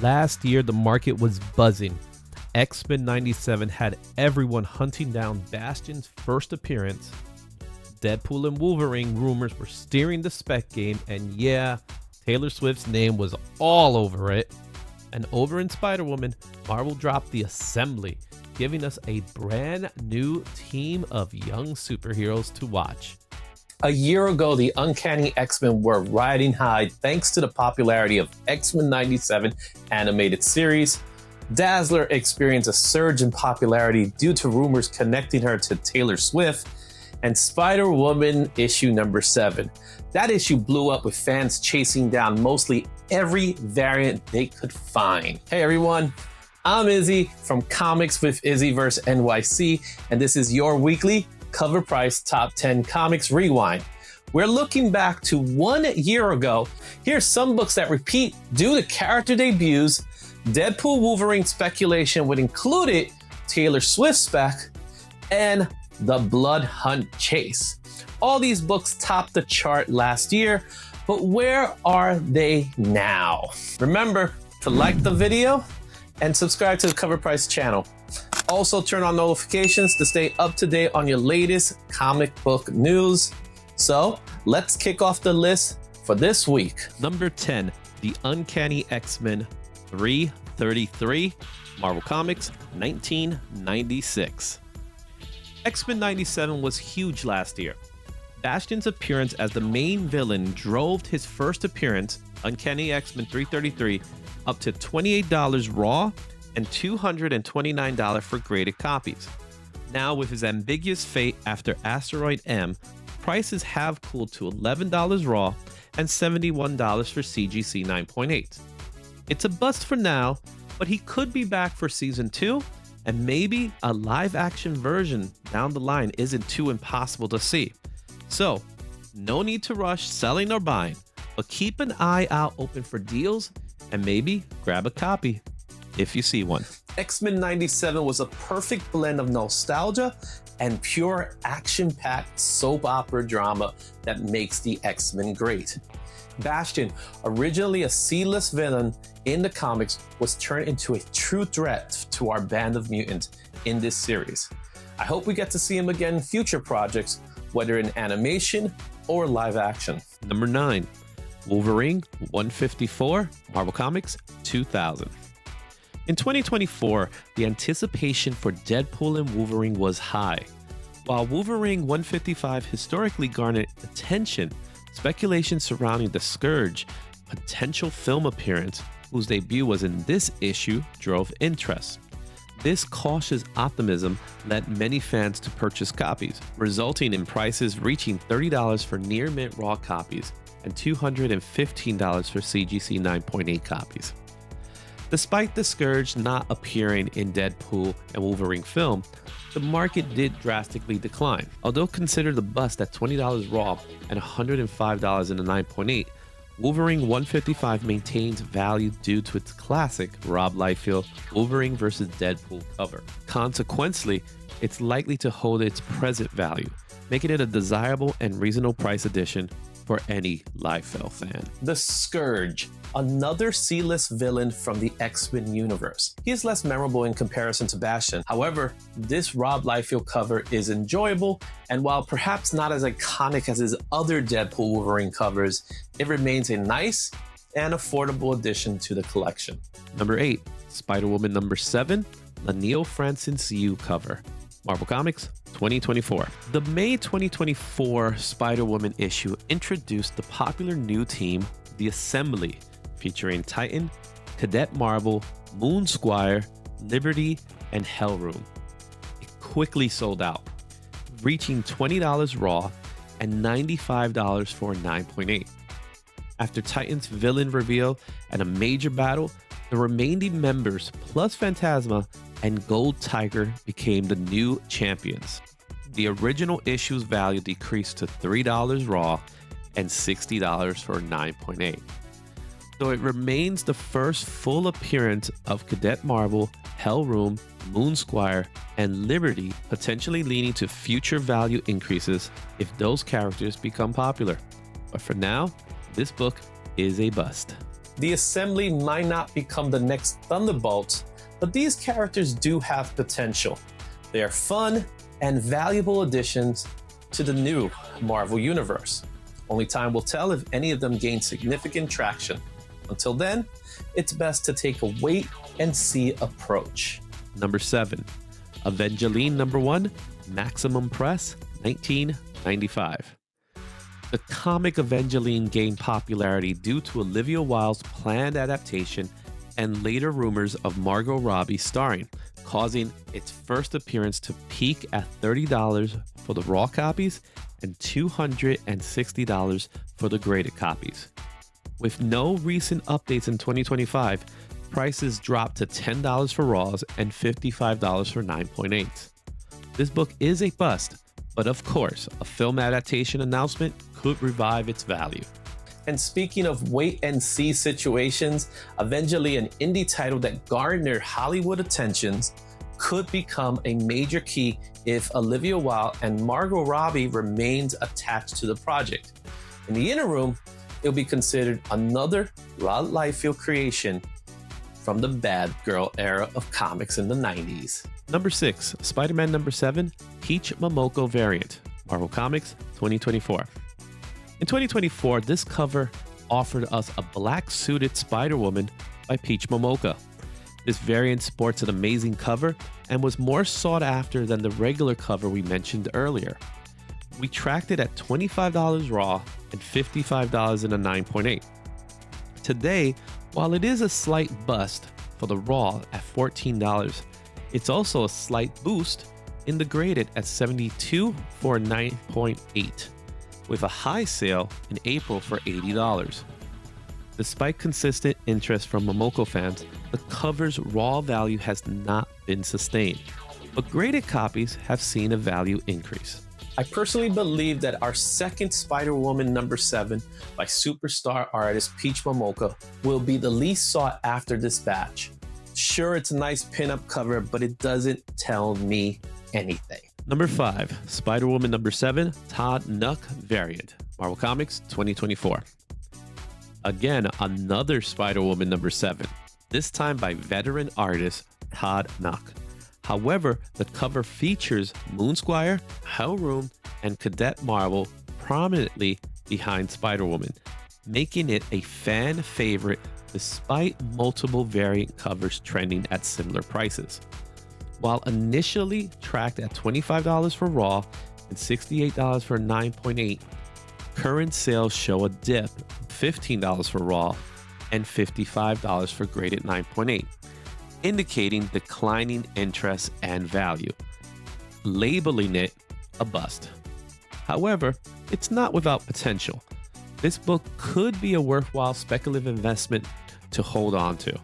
Last year, the market was buzzing. X-Men 97 had everyone hunting down Bastion's first appearance. Deadpool and Wolverine rumors were steering the spec game, and yeah, Taylor Swift's name was all over it. And over in Spider-Woman, Marvel dropped the Assembly, giving us a brand new team of young superheroes to watch. A year ago, the Uncanny X-Men were riding high thanks to the popularity of X-Men 97 animated series. Dazzler experienced a surge in popularity due to rumors connecting her to Taylor Swift. And Spider-Woman issue number 7. That issue blew up with fans chasing down mostly every variant they could find. Hey everyone, I'm Izzy from Comics with IzzyVerse NYC, and this is your weekly Cover Price Top 10 Comics Rewind. We're looking back to 1 year ago. Here's some books that repeat due to character debuts. Deadpool Wolverine speculation would include Taylor Swift spec, and The Blood Hunt Chase. All these books topped the chart last year, but where are they now? Remember to like the video and subscribe to the Cover Price channel. Also turn on notifications to stay up to date on your latest comic book news. So let's kick off the list for this week. Number 10, The Uncanny X-Men 333, Marvel Comics, 1996. X-Men 97 was huge last year. Bastion's appearance as the main villain drove his first appearance, Uncanny X-Men 333, up to $28 raw and $229 for graded copies. Now, with his ambiguous fate after Asteroid M, prices have cooled to $11 raw and $71 for CGC 9.8. It's a bust for now, but he could be back for season 2, and maybe a live-action version down the line isn't too impossible to see. So, no need to rush selling or buying, but keep an eye out open for deals and maybe grab a copy if you see one. X-Men 97 was a perfect blend of nostalgia and pure action-packed soap opera drama that makes the X-Men great. Bastion, originally a C-list villain in the comics, was turned into a true threat to our band of mutants in this series. I hope we get to see him again in future projects, whether in animation or live action. Number 9, Wolverine 154, Marvel Comics 2000. In 2024, the anticipation for Deadpool and Wolverine was high. While Wolverine 155 historically garnered attention, speculation surrounding the Scourge potential film appearance, whose debut was in this issue, drove interest. This cautious optimism led many fans to purchase copies, resulting in prices reaching $30 for near-mint raw copies and $215 for CGC 9.8 copies. Despite the Scourge not appearing in Deadpool and Wolverine film, the market did drastically decline. Although considered a bust at $20 raw and $105 in the 9.8, Wolverine 155 maintains value due to its classic Rob Liefeld Wolverine vs. Deadpool cover. Consequently, it's likely to hold its present value, making it a desirable and reasonable price addition for any Liefeld fan. The Scourge, another C-list villain from the X-Men universe. He is less memorable in comparison to Bastion. However, this Rob Liefeld cover is enjoyable, and while perhaps not as iconic as his other Deadpool Wolverine covers, it remains a nice and affordable addition to the collection. Number 8, Spider-Woman number 7, the Neil Francis Yu cover. Marvel Comics 2024. The May 2024 Spider-Woman issue introduced the popular new team, The Assembly, featuring Titan, Cadet Marvel, Moon Squire, Liberty, and Hellroom. It quickly sold out, reaching $20 raw and $95 for 9.8. After Titan's villain reveal and a major battle, the remaining members plus Phantasma and Gold Tiger became the new champions. The original issue's value decreased to $3 raw and $60 for 9.8. Though it remains the first full appearance of Cadet Marvel, Hellroom, Moon Squire, and Liberty, potentially leading to future value increases if those characters become popular. But for now, this book is a bust. The Assembly might not become the next Thunderbolts, but these characters do have potential. They are fun and valuable additions to the new Marvel Universe. Only time will tell if any of them gain significant traction. Until then, it's best to take a wait and see approach. Number 7, Avengelyne #1, Maximum Press, 1995. The comic Avengelyne gained popularity due to Olivia Wilde's planned adaptation and later rumors of Margot Robbie starring, causing its first appearance to peak at $30 for the raw copies and $260 for the graded copies. With no recent updates in 2025, prices dropped to $10 for raws and $55 for 9.8s. This book is a bust, but of course, a film adaptation announcement could revive its value. And speaking of wait and see situations, Avengelyne, an indie title that garnered Hollywood attentions, could become a major key if Olivia Wilde and Margot Robbie remains attached to the project. In the interim, it'll be considered another Rod Liefeld creation from the bad girl era of comics in the 90s. Number 6, Spider-Man #7, Peach Momoko variant, Marvel Comics, 2024. In 2024, this cover offered us a black-suited Spider-Woman by Peach Momoko. This variant sports an amazing cover and was more sought after than the regular cover we mentioned earlier. We tracked it at $25 raw and $55 in a 9.8. Today, while it is a slight bust for the raw at $14, it's also a slight boost in the graded at $72 for a 9.8, with a high sale in April for $80. Despite consistent interest from Momoko fans, the cover's raw value has not been sustained, but graded copies have seen a value increase. I personally believe that our second Spider-Woman #7 by superstar artist Peach Momoko will be the least sought after this batch. Sure, it's a nice pinup cover, but it doesn't tell me anything. Number 5, Spider-Woman #7, Todd Nuck variant, Marvel Comics, 2024. Again, another Spider-Woman #7, this time by veteran artist Todd Nuck. However, the cover features Moonsquire, Hellroom, and Cadet Marvel prominently behind Spider-Woman, making it a fan favorite despite multiple variant covers trending at similar prices. While initially tracked at $25 for raw and $68 for 9.8, current sales show a dip of $15 for raw and $55 for graded 9.8, indicating declining interest and value, labeling it a bust. However, it's not without potential. This book could be a worthwhile speculative investment to hold on to,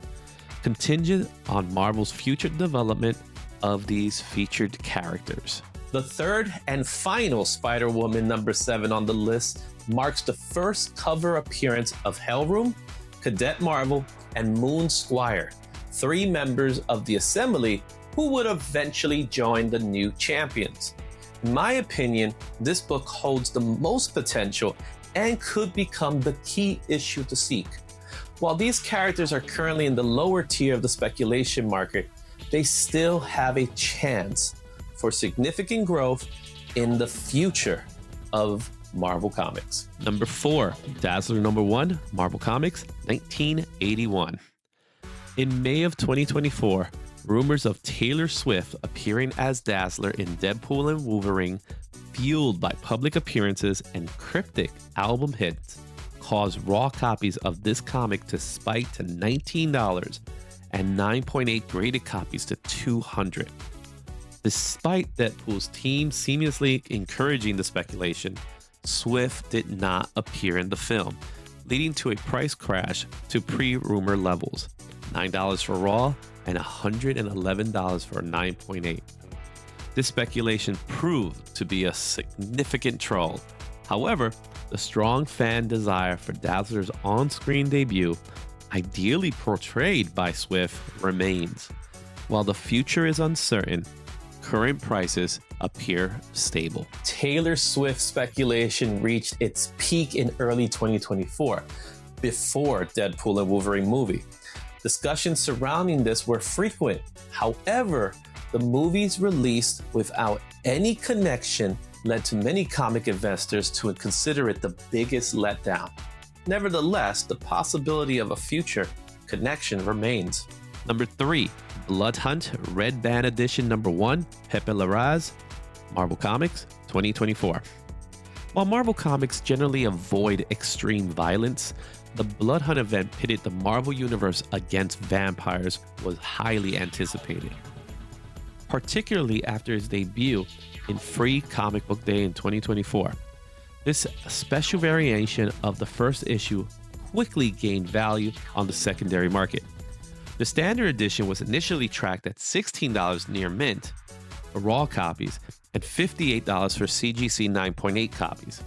contingent on Marvel's future development of these featured characters. The third and final Spider-Woman #7 on the list marks the first cover appearance of Hellroom, Cadet Marvel, and Moonsquire, 3 members of the Assembly who would eventually join the new champions. In my opinion, this book holds the most potential and could become the key issue to seek. While these characters are currently in the lower tier of the speculation market, they still have a chance for significant growth in the future of Marvel Comics. Number 4, Dazzler #1, Marvel Comics, 1981. In May of 2024, rumors of Taylor Swift appearing as Dazzler in Deadpool and Wolverine, fueled by public appearances and cryptic album hits, caused raw copies of this comic to spike to $19 and 9.8 graded copies to $200. Despite Deadpool's team seamlessly encouraging the speculation, Swift did not appear in the film, leading to a price crash to pre-rumor levels, $9 for raw and $111 for 9.8. This speculation proved to be a significant troll. However, the strong fan desire for Dazzler's on-screen debut, ideally portrayed by Swift, remains. While the future is uncertain, current prices appear stable. Taylor Swift speculation reached its peak in early 2024. before Deadpool and Wolverine movie. Discussions surrounding this were frequent. However, the movies released without any connection led to many comic investors to consider it the biggest letdown. Nevertheless, the possibility of a future connection remains. Number 3, Blood Hunt Red Band Edition number 1, Pepe Larraz, Marvel Comics, 2024. While Marvel Comics generally avoid extreme violence, the Blood Hunt event pitted the Marvel Universe against vampires was highly anticipated, particularly after its debut in Free Comic Book Day in 2024. This special variation of the first issue quickly gained value on the secondary market. The standard edition was initially tracked at $16 near mint for raw copies and $58 for CGC 9.8 copies.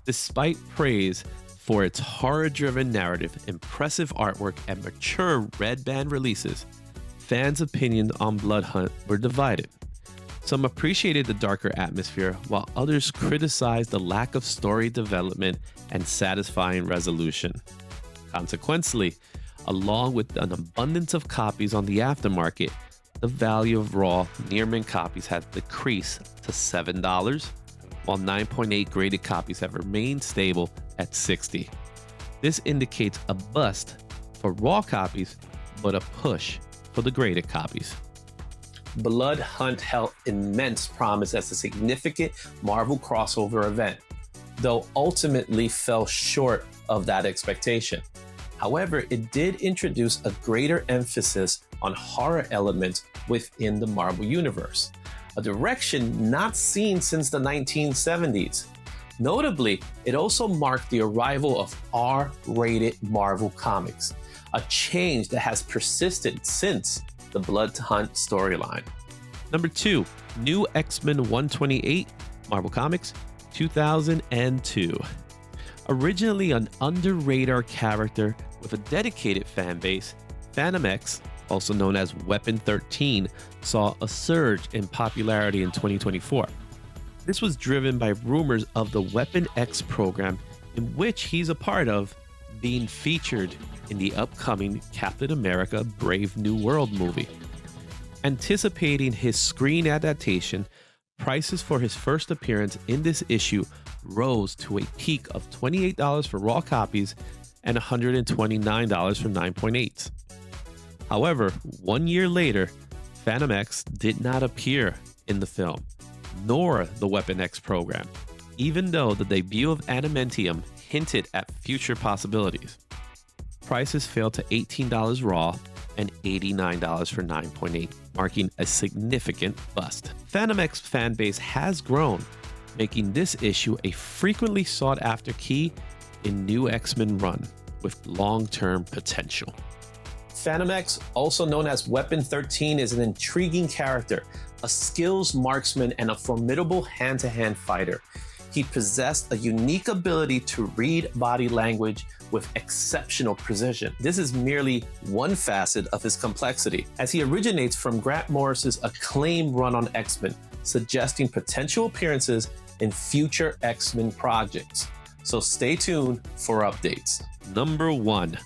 Despite praise for its horror-driven narrative, impressive artwork, and mature red band releases, fans' opinions on Blood Hunt were divided. Some appreciated the darker atmosphere, while others criticized the lack of story development and satisfying resolution. Consequently, along with an abundance of copies on the aftermarket, the value of raw near-mint copies has decreased to $7, while 9.8 graded copies have remained stable at $60. This indicates a bust for raw copies, but a push for the graded copies. Blood Hunt held immense promise as a significant Marvel crossover event, though ultimately fell short of that expectation. However, it did introduce a greater emphasis on horror elements within the Marvel Universe, a direction not seen since the 1970s. Notably, it also marked the arrival of R-rated Marvel Comics, a change that has persisted since the Blood Hunt storyline. Number 2, New X-Men 128, Marvel Comics, 2002. Originally an under-radar character with a dedicated fan base, Phantom X, also known as Weapon 13, saw a surge in popularity in 2024. This was driven by rumors of the Weapon X program, in which he's a part of, being featured in the upcoming Captain America Brave New World movie. Anticipating his screen adaptation, prices for his first appearance in this issue rose to a peak of $28 for raw copies and $129 for 9.8s. However, 1 year later, Phantom X did not appear in the film, nor the Weapon X program, even though the debut of Adamantium hinted at future possibilities. Prices fell to $18 raw and $89 for 9.8, marking a significant bust. Phantom X fan base has grown, making this issue a frequently sought after key in New X-Men run with long-term potential. Phantom X, also known as Weapon 13, is an intriguing character, a skills marksman, and a formidable hand-to-hand fighter. He possessed a unique ability to read body language with exceptional precision. This is merely one facet of his complexity, as he originates from Grant Morris's acclaimed run on X-Men, suggesting potential appearances in future X-Men projects. So stay tuned for updates. Number 1,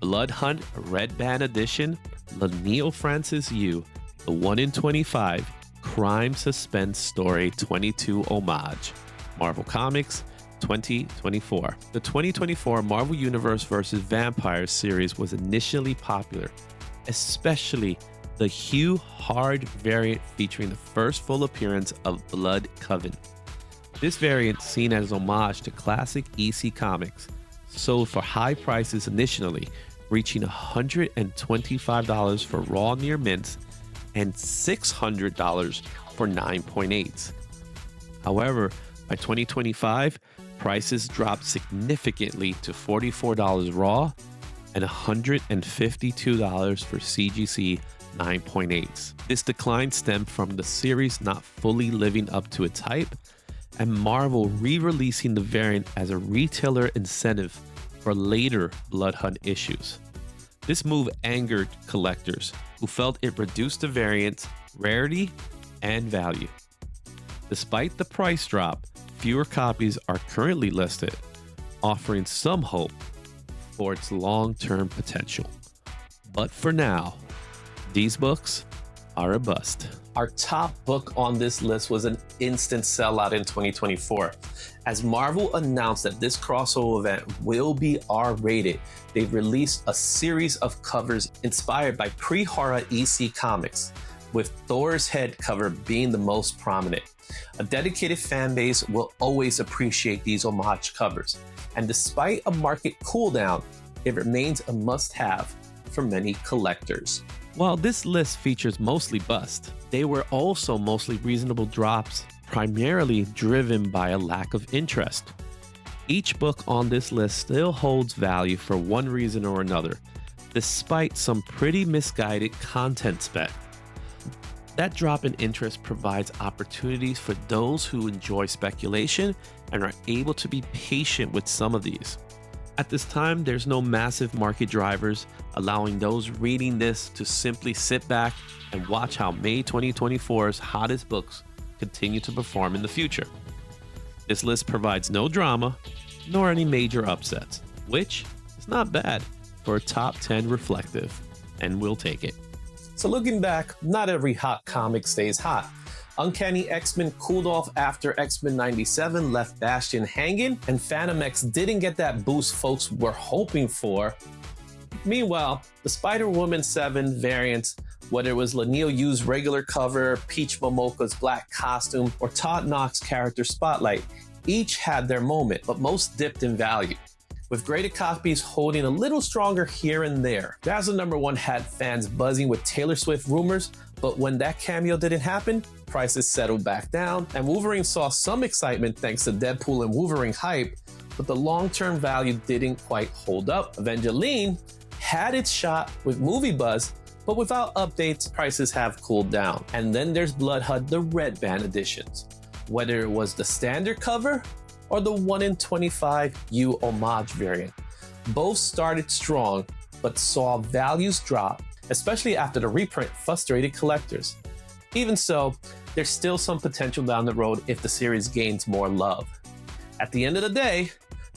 Blood Hunt Red Band Edition, Laniel Francis Yu, the 1 in 25 Crime Suspense Story 22 Homage, Marvel Comics, 2024. The 2024 Marvel Universe vs. Vampires series was initially popular, especially the Hugh Hard variant featuring the first full appearance of Blood Coven. This variant, seen as homage to classic EC comics, sold for high prices initially, reaching $125 for raw near mints and $600 for 9.8s. However, by 2025, prices dropped significantly to $44 raw and $152 for CGC 9.8s. This decline stemmed from the series not fully living up to its hype and Marvel re-releasing the variant as a retailer incentive for later Blood Hunt issues. This move angered collectors who felt it reduced the variant's rarity and value. Despite the price drop, fewer copies are currently listed, offering some hope for its long-term potential. But for now, these books are a bust. Our top book on this list was an instant sellout in 2024. As Marvel announced that this crossover event will be R-rated, they've released a series of covers inspired by pre-horror EC comics, with Thor's head cover being the most prominent. A dedicated fan base will always appreciate these homage covers, and despite a market cooldown, it remains a must-have for many collectors. While this list features mostly bust, they were also mostly reasonable drops, primarily driven by a lack of interest. Each book on this list still holds value for one reason or another, despite some pretty misguided content spec. That drop in interest provides opportunities for those who enjoy speculation and are able to be patient with some of these. At this time, there's no massive market drivers, allowing those reading this to simply sit back and watch how May 2024's hottest books continue to perform in the future. This list provides no drama, nor any major upsets, which is not bad for a top 10 reflective, and we'll take it. So looking back, not every hot comic stays hot. Uncanny X-Men cooled off after X-Men 97 left Bastion hanging, and Phantom X didn't get that boost folks were hoping for. Meanwhile, the Spider-Woman 7 variants, whether it was Laniel Yu's regular cover, Peach Momoko's black costume, or Todd Knox's character Spotlight, each had their moment, but most dipped in value, with graded copies holding a little stronger here and there. Dazzler #1 had fans buzzing with Taylor Swift rumors, but when that cameo didn't happen, prices settled back down, and Wolverine saw some excitement thanks to Deadpool and Wolverine hype, but the long-term value didn't quite hold up. Avengelyne had its shot with movie buzz, but without updates, prices have cooled down. And then there's Bloodhud, the Red Band editions. Whether it was the standard cover or the 1 in 25 U homage variant, both started strong, but saw values drop, especially after the reprint frustrated collectors. Even so, there's still some potential down the road if the series gains more love. At the end of the day,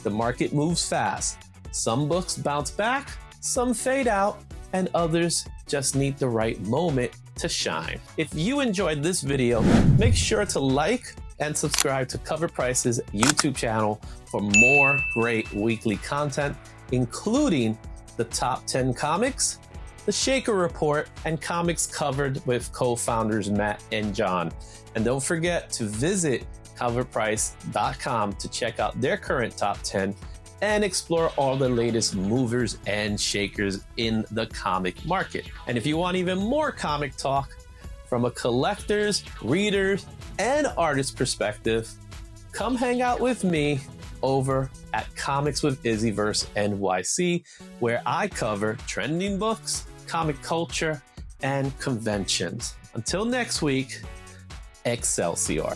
the market moves fast. Some books bounce back, some fade out, and others just need the right moment to shine. If you enjoyed this video, make sure to like and subscribe to Cover Price's YouTube channel for more great weekly content, including the top 10 comics, the Shaker Report, and comics covered with co-founders Matt and John. And don't forget to visit COVRPRICE.com to check out their current top 10 and explore all the latest movers and shakers in the comic market. And if you want even more comic talk from a collector's, reader's, and artist perspective, come hang out with me over at Comics with IzzyVerse NYC, where I cover trending books, comic culture, and conventions. Until next week, Excelsior.